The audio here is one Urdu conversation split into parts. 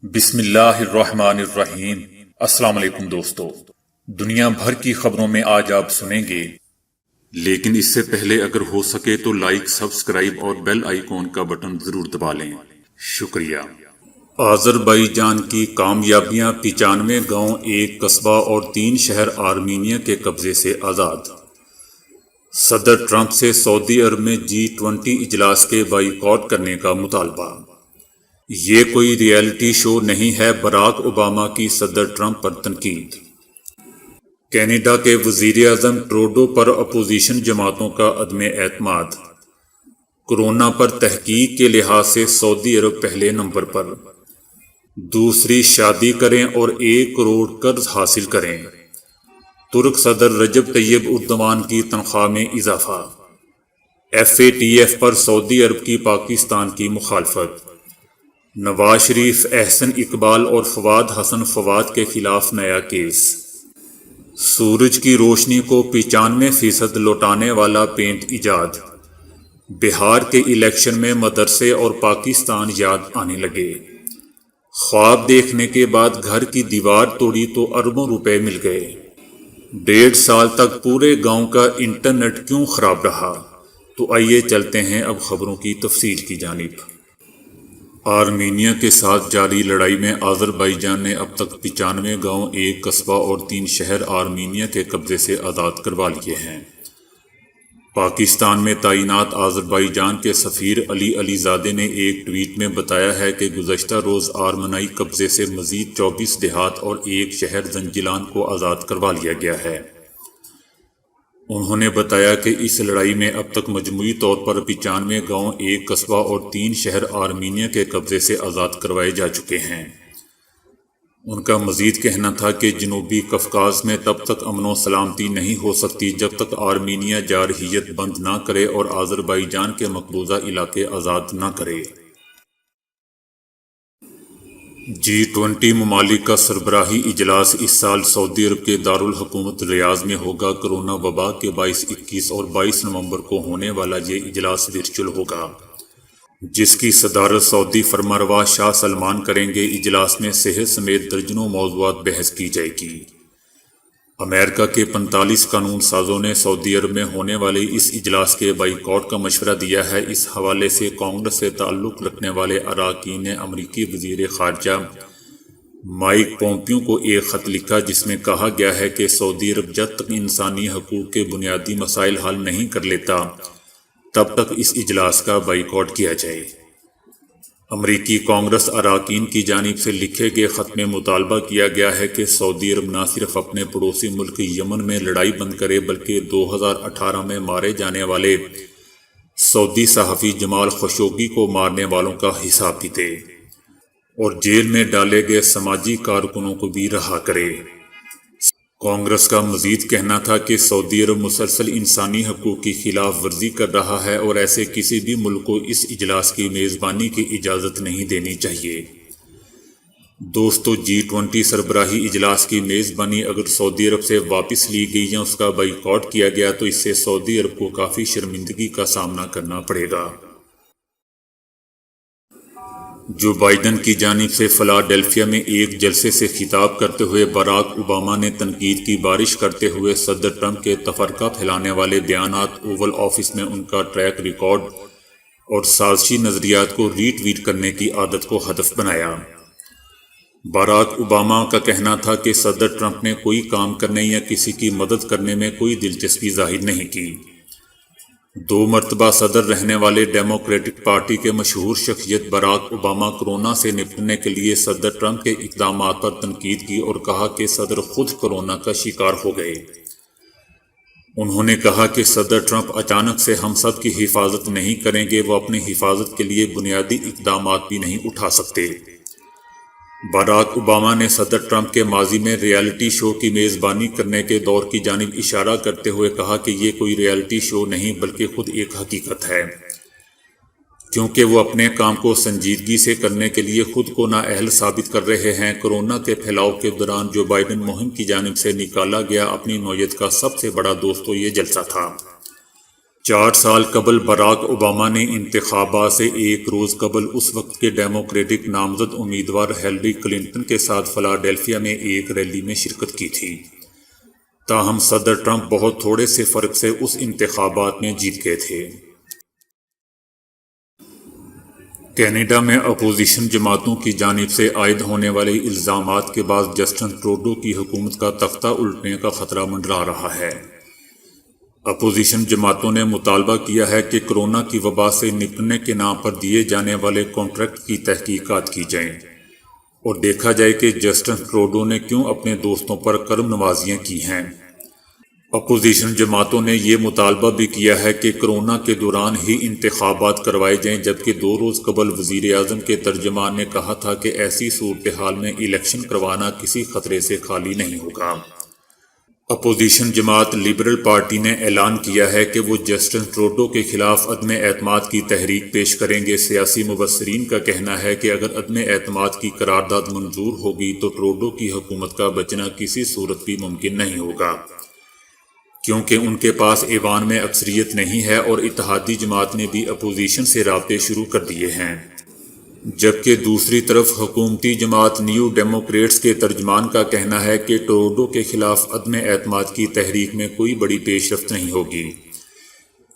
بسم اللہ الرحمن الرحیم۔ السلام علیکم دوستو، دنیا بھر کی خبروں میں آج آپ سنیں گے، لیکن اس سے پہلے اگر ہو سکے تو لائک، سبسکرائب اور بیل آئیکن کا بٹن ضرور دبا لیں، شکریہ۔ آذربائیجان کی کامیابیاں، 95 گاؤں، 1 قصبہ اور 3 شہر آرمینیا کے قبضے سے آزاد۔ صدر ٹرمپ سے سعودی عرب میں G20 اجلاس کے بائیکاٹ کرنے کا مطالبہ۔ یہ کوئی ریئلٹی شو نہیں ہے، براک اوباما کی صدر ٹرمپ پر تنقید۔ کینیڈا کے وزیر اعظم ٹروڈو پر اپوزیشن جماعتوں کا عدم اعتماد۔ کورونا پر تحقیق کے لحاظ سے سعودی عرب پہلے نمبر پر۔ دوسری شادی کریں اور 1 کروڑ قرض حاصل کریں۔ ترک صدر رجب طیب اردوان کی تنخواہ میں اضافہ۔ FATF پر سعودی عرب کی پاکستان کی مخالفت۔ نواز شریف، احسن اقبال اور فواد حسن فواد کے خلاف نیا کیس۔ سورج کی روشنی کو 95% لوٹانے والا پینٹ ایجاد۔ بہار کے الیکشن میں مدرسے اور پاکستان یاد آنے لگے۔ خواب دیکھنے کے بعد گھر کی دیوار توڑی تو اربوں روپے مل گئے۔ 1.5 سال تک پورے گاؤں کا انٹرنیٹ کیوں خراب رہا؟ تو آئیے چلتے ہیں اب خبروں کی تفصیل کی جانب۔ آرمینیا کے ساتھ جاری لڑائی میں آذربائیجان نے اب تک 95 گاؤں، 1 قصبہ اور 3 شہر آرمینیا کے قبضے سے آزاد کروا لیے ہیں۔ پاکستان میں تعینات آذربائیجان کے سفیر علی علیزادے نے ایک ٹویٹ میں بتایا ہے کہ گزشتہ روز آرمنائی قبضے سے مزید 24 دیہات اور 1 شہر زنجیلان کو آزاد کروا لیا گیا ہے۔ انہوں نے بتایا کہ اس لڑائی میں اب تک مجموعی طور پر 95 گاؤں، 1 قصبہ اور 3 شہر آرمینیا کے قبضے سے آزاد کروائے جا چکے ہیں۔ ان کا مزید کہنا تھا کہ جنوبی قفقاز میں تب تک امن و سلامتی نہیں ہو سکتی جب تک آرمینیا جارحیت بند نہ کرے اور آذربائیجان کے مقبوضہ علاقے آزاد نہ کرے۔ G20 ممالک کا سربراہی اجلاس اس سال سعودی عرب کے دارالحکومت ریاض میں ہوگا۔ کورونا وبا کے باعث 21 اور 22 نومبر کو ہونے والا یہ اجلاس ورچوئل ہوگا، جس کی صدارت سعودی فرمانروا شاہ سلمان کریں گے۔ اجلاس میں صحت سمیت درجنوں موضوعات بحث کی جائے گی۔ امریکہ کے 45 قانون سازوں نے سعودی عرب میں ہونے والے اس اجلاس کے بائیکاٹ کا مشورہ دیا ہے۔ اس حوالے سے کانگریس سے تعلق رکھنے والے اراکین نے امریکی وزیر خارجہ مائک پومپیو کو ایک خط لکھا، جس میں کہا گیا ہے کہ سعودی عرب جب تک انسانی حقوق کے بنیادی مسائل حل نہیں کر لیتا تب تک اس اجلاس کا بائیکاٹ کیا جائے۔ امریکی کانگریس اراکین کی جانب سے لکھے گئے خط میں مطالبہ کیا گیا ہے کہ سعودی عرب نہ صرف اپنے پڑوسی ملک یمن میں لڑائی بند کرے بلکہ 2018 میں مارے جانے والے سعودی صحافی جمال خشوگی کو مارنے والوں کا حساب بھی دے اور جیل میں ڈالے گئے سماجی کارکنوں کو بھی رہا کرے۔ کانگریس کا مزید کہنا تھا کہ سعودی عرب مسلسل انسانی حقوق کی خلاف ورزی کر رہا ہے اور ایسے کسی بھی ملک کو اس اجلاس کی میزبانی کی اجازت نہیں دینی چاہیے۔ دوستو، G20 سربراہی اجلاس کی میزبانی اگر سعودی عرب سے واپس لی گئی یا اس کا بائیکاٹ کیا گیا تو اس سے سعودی عرب کو کافی شرمندگی کا سامنا کرنا پڑے گا۔ جو بائیڈن کی جانب سے فلاڈیلفیا میں ایک جلسے سے خطاب کرتے ہوئے براک اوباما نے تنقید کی بارش کرتے ہوئے صدر ٹرمپ کے تفرقہ پھیلانے والے بیانات، اوول آفس میں ان کا ٹریک ریکارڈ اور سازشی نظریات کو ری ٹویٹ کرنے کی عادت کو ہدف بنایا۔ براک اوباما کا کہنا تھا کہ صدر ٹرمپ نے کوئی کام کرنے یا کسی کی مدد کرنے میں کوئی دلچسپی ظاہر نہیں کی۔ 2 مرتبہ صدر رہنے والے ڈیموکریٹک پارٹی کے مشہور شخصیت براک اوباما کورونا سے نپٹنے کے لیے صدر ٹرمپ کے اقدامات پر تنقید کی اور کہا کہ صدر خود کورونا کا شکار ہو گئے۔ انہوں نے کہا کہ صدر ٹرمپ اچانک سے ہم سب کی حفاظت نہیں کریں گے، وہ اپنی حفاظت کے لیے بنیادی اقدامات بھی نہیں اٹھا سکتے۔ براک اوباما نے صدر ٹرمپ کے ماضی میں ریالٹی شو کی میزبانی کرنے کے دور کی جانب اشارہ کرتے ہوئے کہا کہ یہ کوئی ریالٹی شو نہیں بلکہ خود ایک حقیقت ہے، کیونکہ وہ اپنے کام کو سنجیدگی سے کرنے کے لیے خود کو نااہل ثابت کر رہے ہیں۔ کورونا کے پھیلاؤ کے دوران جو بائیڈن مہم کی جانب سے نکالا گیا اپنی نوعیت کا سب سے بڑا دوستو یہ جلسہ تھا۔ 4 سال قبل براک اوباما نے انتخابات سے ایک روز قبل اس وقت کے ڈیموکریٹک نامزد امیدوار ہیلری کلنٹن کے ساتھ فلاڈیلفیا میں ایک ریلی میں شرکت کی تھی، تاہم صدر ٹرمپ بہت تھوڑے سے فرق سے اس انتخابات میں جیت گئے تھے۔ کینیڈا میں اپوزیشن جماعتوں کی جانب سے عائد ہونے والے الزامات کے بعد جسٹن ٹروڈو کی حکومت کا تختہ الٹنے کا خطرہ منڈرا رہا ہے۔ اپوزیشن جماعتوں نے مطالبہ کیا ہے کہ کورونا کی وبا سے نپٹنے کے نام پر دیے جانے والے کانٹریکٹ کی تحقیقات کی جائیں اور دیکھا جائے کہ جسٹن ٹروڈو نے کیوں اپنے دوستوں پر کرم نوازیاں کی ہیں۔ اپوزیشن جماعتوں نے یہ مطالبہ بھی کیا ہے کہ کورونا کے دوران ہی انتخابات کروائے جائیں، جبکہ 2 روز قبل وزیر اعظم کے ترجمان نے کہا تھا کہ ایسی صورتحال میں الیکشن کروانا کسی خطرے سے خالی نہیں ہوگا۔ اپوزیشن جماعت لبرل پارٹی نے اعلان کیا ہے کہ وہ جسٹن ٹروڈو کے خلاف عدم اعتماد کی تحریک پیش کریں گے۔ سیاسی مبصرین کا کہنا ہے کہ اگر عدم اعتماد کی قرارداد منظور ہوگی تو ٹروڈو کی حکومت کا بچنا کسی صورت بھی ممکن نہیں ہوگا، کیونکہ ان کے پاس ایوان میں اکثریت نہیں ہے اور اتحادی جماعت نے بھی اپوزیشن سے رابطے شروع کر دیے ہیں، جبکہ دوسری طرف حکومتی جماعت نیو ڈیموکریٹس کے ترجمان کا کہنا ہے کہ ٹروڈو کے خلاف عدم اعتماد کی تحریک میں کوئی بڑی پیش رفت نہیں ہوگی،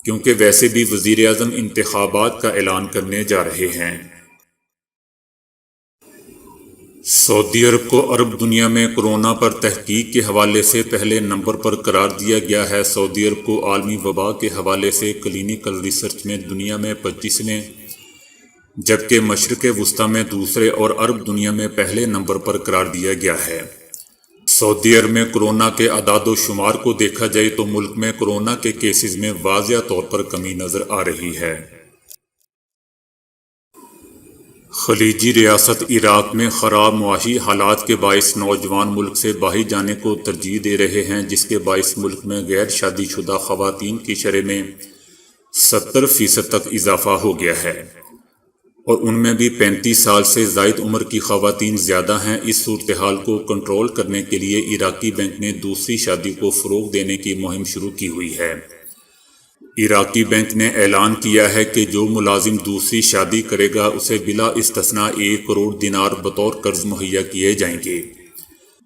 کیونکہ ویسے بھی وزیر اعظم انتخابات کا اعلان کرنے جا رہے ہیں۔ سعودی عرب کو عرب دنیا میں کورونا پر تحقیق کے حوالے سے پہلے نمبر پر قرار دیا گیا ہے۔ سعودی عرب کو عالمی وبا کے حوالے سے کلینیکل ریسرچ میں دنیا میں 25ویں، جبکہ مشرق وسطیٰ میں دوسرے اور عرب دنیا میں پہلے نمبر پر قرار دیا گیا ہے۔ سعودی عرب میں کورونا کے اعداد و شمار کو دیکھا جائے تو ملک میں کورونا کے کیسز میں واضح طور پر کمی نظر آ رہی ہے۔ خلیجی ریاست عراق میں خراب معاشی حالات کے باعث نوجوان ملک سے باہر جانے کو ترجیح دے رہے ہیں، جس کے باعث ملک میں غیر شادی شدہ خواتین کی شرح میں 70% تک اضافہ ہو گیا ہے اور ان میں بھی 35 سال سے زائد عمر کی خواتین زیادہ ہیں۔ اس صورتحال کو کنٹرول کرنے کے لیے عراقی بینک نے دوسری شادی کو فروغ دینے کی مہم شروع کی ہوئی ہے۔ عراقی بینک نے اعلان کیا ہے کہ جو ملازم دوسری شادی کرے گا اسے بلا استثناء 1 کروڑ دینار بطور قرض مہیا کیے جائیں گے،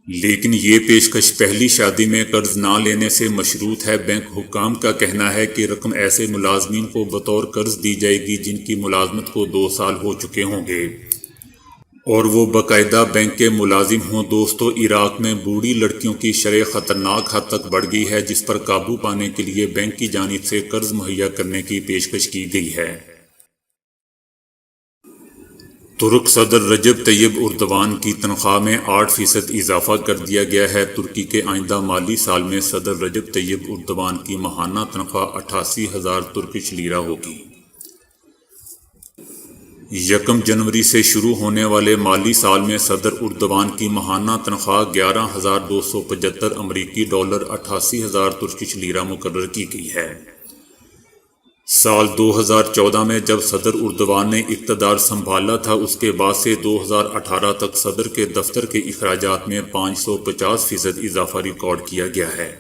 لیکن یہ پیشکش پہلی شادی میں قرض نہ لینے سے مشروط ہے۔ بینک حکام کا کہنا ہے کہ رقم ایسے ملازمین کو بطور قرض دی جائے گی جن کی ملازمت کو 2 سال ہو چکے ہوں گے اور وہ باقاعدہ بینک کے ملازم ہوں۔ دوستو، عراق میں بوڑھی لڑکیوں کی شرح خطرناک حد تک بڑھ گئی ہے، جس پر قابو پانے کے لیے بینک کی جانب سے قرض مہیا کرنے کی پیشکش کی گئی ہے۔ ترک صدر رجب طیب اردوان کی تنخواہ میں 8% اضافہ کر دیا گیا ہے۔ ترکی کے آئندہ مالی سال میں صدر رجب طیب اردوان کی ماہانہ تنخواہ 88,000 ترکش لیرہ ہوگی۔ 1 جنوری سے شروع ہونے والے مالی سال میں صدر اردوان کی ماہانہ تنخواہ 11,275 امریکی ڈالر 88,000 ترکش لیرہ مقرر کی گئی ہے۔ سال 2014 میں جب صدر اردوان نے اقتدار سنبھالا تھا، اس کے بعد سے 2018 تک صدر کے دفتر کے اخراجات میں 550% اضافہ ریکارڈ کیا گیا ہے۔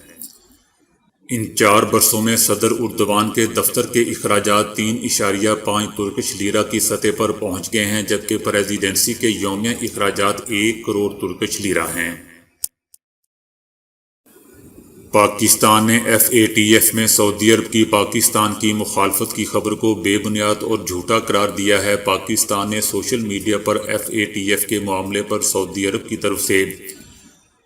ان 4 برسوں میں صدر اردوان کے دفتر کے اخراجات 3.5 ترکش لیرہ کی سطح پر پہنچ گئے ہیں، جبکہ پریزیڈنسی کے یومیہ اخراجات 1 کروڑ ترکش لیرہ ہیں۔ پاکستان نے FATF میں سعودی عرب کی پاکستان کی مخالفت کی خبر کو بے بنیاد اور جھوٹا قرار دیا ہے۔ پاکستان نے سوشل میڈیا پر FATF کے معاملے پر سعودی عرب کی طرف سے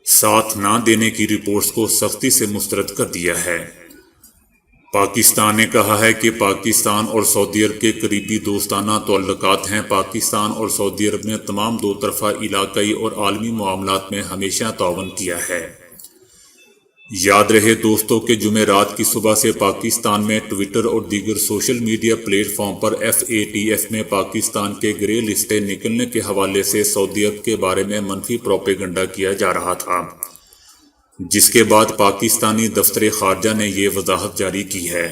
ساتھ نہ دینے کی رپورٹس کو سختی سے مسترد کر دیا ہے۔ پاکستان نے کہا ہے کہ پاکستان اور سعودی عرب کے قریبی دوستانہ تعلقات ہیں۔ پاکستان اور سعودی عرب نے تمام 2 طرفہ علاقائی اور عالمی معاملات میں ہمیشہ تعاون کیا ہے۔ یاد رہے دوستوں کہ جمعرات کی صبح سے پاکستان میں ٹویٹر اور دیگر سوشل میڈیا پلیٹ فارم پر FATF میں پاکستان کے گرے لسٹیں نکلنے کے حوالے سے سعودی عرب کے بارے میں منفی پروپیگنڈا کیا جا رہا تھا، جس کے بعد پاکستانی دفتر خارجہ نے یہ وضاحت جاری کی ہے۔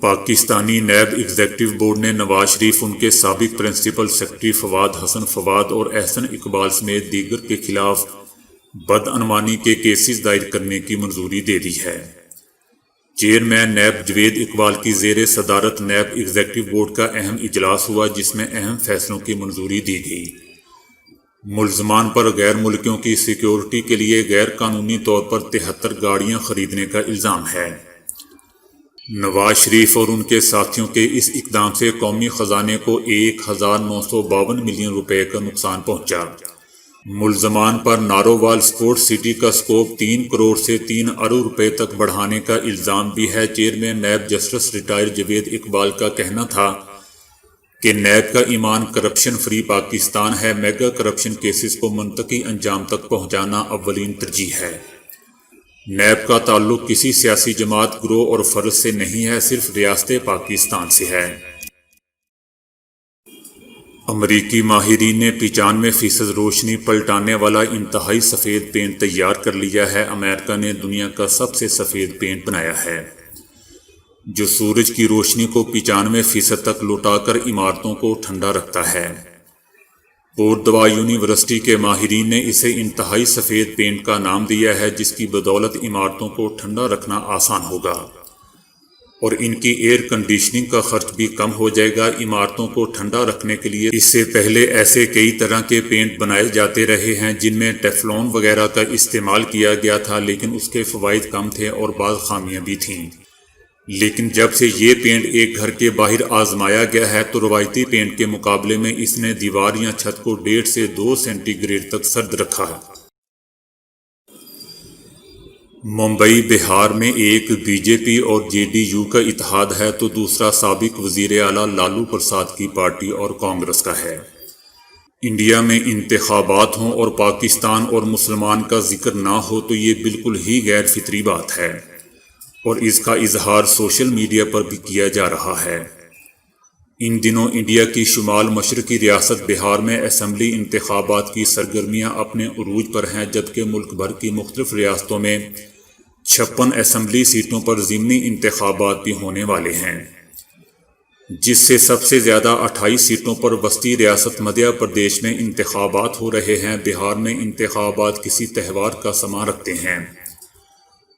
پاکستانی نیب ایگزیکٹو بورڈ نے نواز شریف، ان کے سابق پرنسپل سیکرٹری فواد حسن فواد اور احسن اقبال سمیت دیگر کے خلاف بدعنوانی کے کیسز دائر کرنے کی منظوری دے دی ہے۔ چیئرمین نیب جوید اقبال کی زیر صدارت نیب ایگزیکٹو بورڈ کا اہم اجلاس ہوا جس میں اہم فیصلوں کی منظوری دی گئی۔ ملزمان پر غیر ملکیوں کی سیکیورٹی کے لیے غیر قانونی طور پر 73 گاڑیاں خریدنے کا الزام ہے۔ نواز شریف اور ان کے ساتھیوں کے اس اقدام سے قومی خزانے کو 1952 ملین روپے کا نقصان پہنچا۔ ملزمان پر نارووال سپورٹس سٹی کا سکوپ 3 کروڑ سے 3 ارب روپے تک بڑھانے کا الزام بھی ہے۔ Chairman NAB justice retire Javed Iqbal کا کہنا تھا کہ نیب کا ایمان کرپشن فری پاکستان ہے۔ میگا کرپشن کیسز کو منطقی انجام تک پہنچانا اولین ترجیح ہے۔ نیب کا تعلق کسی سیاسی جماعت، گروہ اور فرد سے نہیں ہے، صرف ریاست پاکستان سے ہے۔ امریکی ماہرین نے 95% روشنی پلٹانے والا انتہائی سفید پینٹ تیار کر لیا ہے۔ امریکہ نے دنیا کا سب سے سفید پینٹ بنایا ہے جو سورج کی روشنی کو 95% تک لوٹا کر عمارتوں کو ٹھنڈا رکھتا ہے۔ کوردوا یونیورسٹی کے ماہرین نے اسے انتہائی سفید پینٹ کا نام دیا ہے جس کی بدولت عمارتوں کو ٹھنڈا رکھنا آسان ہوگا اور ان کی ایئر کنڈیشننگ کا خرچ بھی کم ہو جائے گا۔ عمارتوں کو ٹھنڈا رکھنے کے لیے اس سے پہلے ایسے کئی طرح کے پینٹ بنائے جاتے رہے ہیں جن میں ٹیفلون وغیرہ کا استعمال کیا گیا تھا، لیکن اس کے فوائد کم تھے اور بعض خامیاں بھی تھیں۔ لیکن جب سے یہ پینٹ ایک گھر کے باہر آزمایا گیا ہے تو روایتی پینٹ کے مقابلے میں اس نے دیوار یا چھت کو 1.5 سے 2 سینٹی گریڈ تک سرد رکھا ہے۔ ممبئی بہار میں ایک بی جے پی اور جے ڈی یو کا اتحاد ہے تو دوسرا سابق وزیر اعلیٰ لالو پرساد کی پارٹی اور کانگریس کا ہے۔ انڈیا میں انتخابات ہوں اور پاکستان اور مسلمان کا ذکر نہ ہو تو یہ بالکل ہی غیر فطری بات ہے اور اس کا اظہار سوشل میڈیا پر بھی کیا جا رہا ہے۔ ان دنوں انڈیا کی شمال مشرقی ریاست بہار میں اسمبلی انتخابات کی سرگرمیاں اپنے عروج پر ہیں، جبکہ ملک بھر کی مختلف ریاستوں میں 56 اسمبلی سیٹوں پر ضمنی انتخابات بھی ہونے والے ہیں، جس سے سب سے زیادہ 28 سیٹوں پر وسطی ریاست مدھیہ پردیش میں انتخابات ہو رہے ہیں۔ بہار میں انتخابات کسی تہوار کا سماں رکھتے ہیں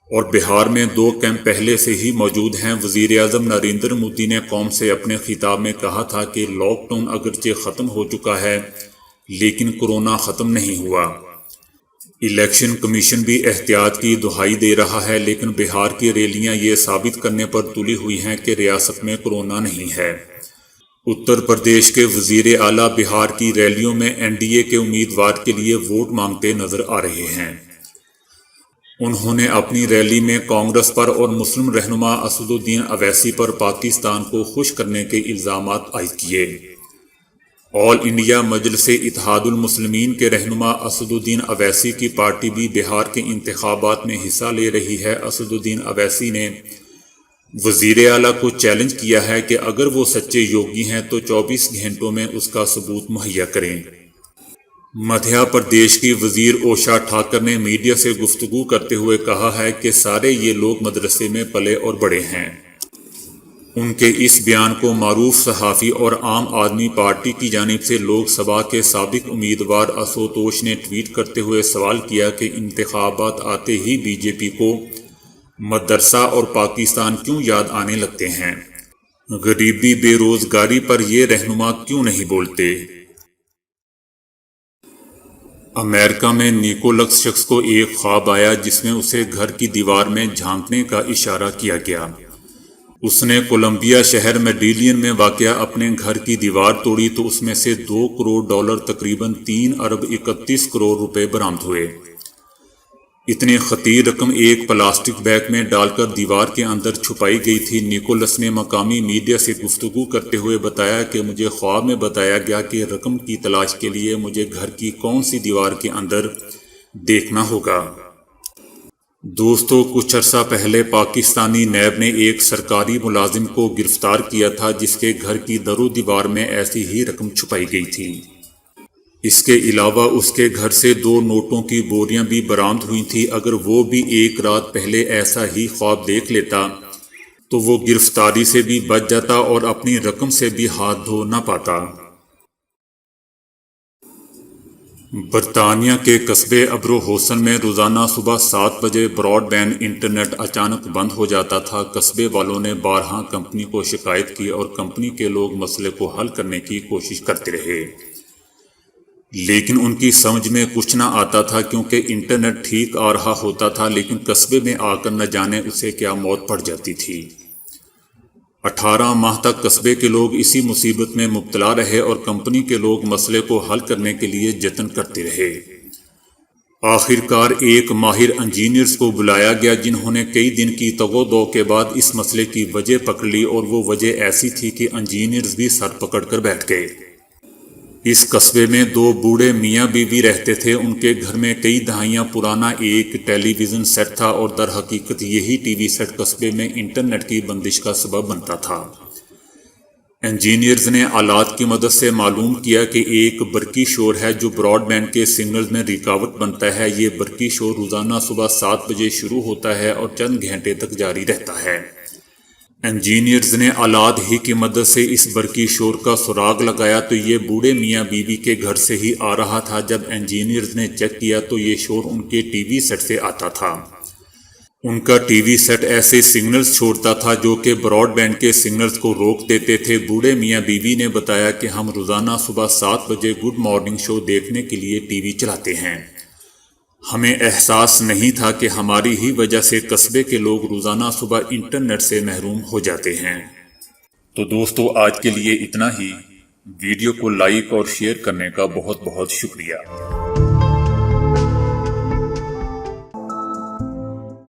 اور بہار میں 2 کیمپ پہلے سے ہی موجود ہیں۔ وزیر اعظم نریندر مودی نے قوم سے اپنے خطاب میں کہا تھا کہ لاک ڈاؤن اگرچہ ختم ہو چکا ہے لیکن کورونا ختم نہیں ہوا۔ الیکشن کمیشن بھی احتیاط کی دہائی دے رہا ہے، لیکن بہار کی ریلیاں یہ ثابت کرنے پر تلی ہوئی ہیں کہ ریاست میں کورونا نہیں ہے۔ اتر پردیش کے وزیر اعلیٰ بہار کی ریلیوں میں این ڈی اے کے امیدوار کے لیے ووٹ مانگتے نظر آ رہے ہیں۔ انہوں نے اپنی ریلی میں کانگریس پر اور مسلم رہنما اسد الدین اویسی پر پاکستان کو خوش کرنے کے الزامات عائد کیے۔ آل انڈیا مجلس اتحاد المسلمین کے رہنما اسد الدین اویسی کی پارٹی بھی بہار کے انتخابات میں حصہ لے رہی ہے۔ اسد الدین اویسی نے وزیر اعلیٰ کو چیلنج کیا ہے کہ اگر وہ سچے یوگی ہیں تو 24 گھنٹوں میں اس کا ثبوت مہیا کریں۔ مدھیہ پردیش کی وزیر اوشا ٹھاکر نے میڈیا سے گفتگو کرتے ہوئے کہا ہے کہ سارے یہ لوگ مدرسے میں پلے اور بڑے ہیں۔ ان کے اس بیان کو معروف صحافی اور عام آدمی پارٹی کی جانب سے لوک سبھا کے سابق امیدوار اسوتوش نے ٹویٹ کرتے ہوئے سوال کیا کہ انتخابات آتے ہی بی جے پی کو مدرسہ اور پاکستان کیوں یاد آنے لگتے ہیں؟ غریبی بے روزگاری پر یہ رہنما کیوں نہیں بولتے؟ امریکہ میں نیکولس شخص کو ایک خواب آیا جس میں اسے گھر کی دیوار میں جھانکنے کا اشارہ کیا گیا۔ اس نے کولمبیا شہر میڈیلین میں واقع اپنے گھر کی دیوار توڑی تو اس میں سے $2 کروڑ تقریباً 3 ارب 31 کروڑ روپے برآمد ہوئے۔ اتنی خطیر رقم ایک پلاسٹک بیگ میں ڈال کر دیوار کے اندر چھپائی گئی تھی۔ نیکولس نے مقامی میڈیا سے گفتگو کرتے ہوئے بتایا کہ مجھے خواب میں بتایا گیا کہ رقم کی تلاش کے لیے مجھے گھر کی کون سی دیوار کے اندر دیکھنا ہوگا۔ دوستو، کچھ عرصہ پہلے پاکستانی نیب نے ایک سرکاری ملازم کو گرفتار کیا تھا جس کے گھر کی در و دیوار میں ایسی ہی رقم چھپائی گئی تھی۔ اس کے علاوہ اس کے گھر سے 2 نوٹوں کی بوریاں بھی برآمد ہوئی تھیں۔ اگر وہ بھی ایک رات پہلے ایسا ہی خواب دیکھ لیتا تو وہ گرفتاری سے بھی بچ جاتا اور اپنی رقم سے بھی ہاتھ دھو نہ پاتا۔ برطانیہ کے قصبے ابرو ہوسن میں روزانہ صبح 7 بجے براڈ بینڈ انٹرنیٹ اچانک بند ہو جاتا تھا۔ قصبے والوں نے بارہا کمپنی کو شکایت کی اور کمپنی کے لوگ مسئلے کو حل کرنے کی کوشش کرتے رہے، لیکن ان کی سمجھ میں کچھ نہ آتا تھا کیونکہ انٹرنیٹ ٹھیک آ رہا ہوتا تھا لیکن قصبے میں آ کر نہ جانے اسے کیا موت پڑ جاتی تھی۔ 18 ماہ تک قصبے کے لوگ اسی مصیبت میں مبتلا رہے اور کمپنی کے لوگ مسئلے کو حل کرنے کے لیے جتن کرتے رہے۔ آخر کار ایک ماہر انجینئرز کو بلایا گیا جنہوں نے کئی دن کی تگ و دو کے بعد اس مسئلے کی وجہ پکڑ لی، اور وہ وجہ ایسی تھی کہ انجینئرز بھی سر پکڑ کر بیٹھ گئے۔ اس قصبے میں 2 بوڑھے میاں بیوی رہتے تھے۔ ان کے گھر میں کئی دہائیاں پرانا ایک ٹیلی ویژن سیٹ تھا اور در حقیقت یہی ٹی وی سیٹ قصبے میں انٹرنیٹ کی بندش کا سبب بنتا تھا۔ انجینئرز نے آلات کی مدد سے معلوم کیا کہ ایک برقی شور ہے جو براڈ بینڈ کے سگنلز میں رکاوٹ بنتا ہے۔ یہ برقی شور روزانہ صبح 7 بجے شروع ہوتا ہے اور چند گھنٹے تک جاری رہتا ہے۔ انجینئرز نے آلات ہی کی مدد سے اس برقی شور کا سراغ لگایا تو یہ بوڑھے میاں بیوی کے گھر سے ہی آ رہا تھا۔ جب انجینئرز نے چیک کیا تو یہ شور ان کے ٹی وی سیٹ سے آتا تھا۔ ان کا ٹی وی سیٹ ایسے سگنلز چھوڑتا تھا جو کہ براڈ بینڈ کے سگنلز کو روک دیتے تھے۔ بوڑھے میاں بیوی نے بتایا کہ ہم روزانہ صبح 7 بجے گڈ مارننگ شو دیکھنے کے لیے ٹی وی چلاتے ہیں۔ ہمیں احساس نہیں تھا کہ ہماری ہی وجہ سے قصبے کے لوگ روزانہ صبح انٹرنیٹ سے محروم ہو جاتے ہیں۔ تو دوستو آج کے لیے اتنا ہی۔ ویڈیو کو لائک اور شیئر کرنے کا بہت بہت شکریہ۔